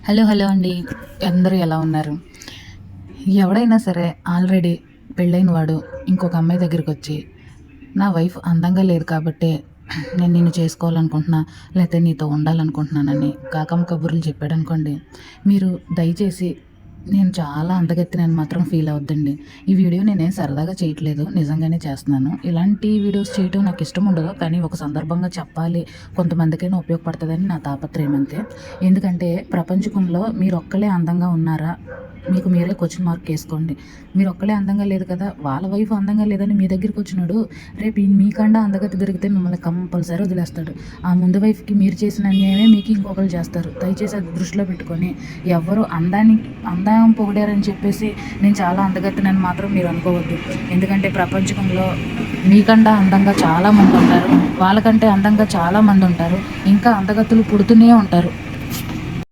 Hello అండి. అందరూ ఎలా ఉన్నారు? ఎవడైనా సరే ఆల్రెడీ పెళ్ళైన వాడు ఇంకొక అమ్మాయి దగ్గరికొచ్చి, నా వైఫ్ అందంగా లేదు కాబట్టే నేను నిన్ను చేసుకోవాలనుకుంటున్నా, లేతే నీతో ఉండాలనుకుంటున్నానని కాకమ్మ కబుర్లు చెప్పాడనుకోండి, మీరు దయచేసి నేను చాలా అందగత్తెనని మాత్రం ఫీల్ అవ్వద్దండి. ఈ వీడియో నేనేం సరదాగా చేయట్లేదు. నిజంగానే చేస్తున్నాను. ఇలాంటి వీడియోస్ చేయటం నాకు ఇష్టం ఉండదు. కానీ ఒక సందర్భంగా చెప్పాలి, కొంతమందికైనా ఉపయోగపడుతుందని నా తాపత్రయం అంతే. ఎందుకంటే ప్రపంచకంలో మీరొక్కళ్ళే అందంగా ఉన్నారా? మీకు మీరే క్వశ్చన్ మార్క్ వేసుకోండి. మీరొక్కళ్ళే అందంగా లేదు కదా! వాళ్ళ వైఫ్ అందంగా లేదని మీ దగ్గరికొచ్చినోడు రేపు మీకన్నా అందగత్తె దొరికితే మిమ్మల్ని కంపల్సరీ వదిలేస్తాడు. ఆ ముందు వైఫ్‌కి మీరు చేసిన అన్యాయమే మీకు ఇంకొకళ్ళు చేస్తారు. దయచేసి అది దృష్టిలో పెట్టుకొని ఎవ్వరు అందం పొగిడారని చెప్పేసి నేను చాలా అందగత్తెనని మాత్రం మీరు అనుకోవద్దు. ఎందుకంటే ప్రపంచకంలో మీకన్నా అందంగా చాలామంది ఉంటారు. వాళ్ళకంటే అందంగా చాలామంది ఉంటారు. ఇంకా అందగత్తెలు పుడుతూనే ఉంటారు.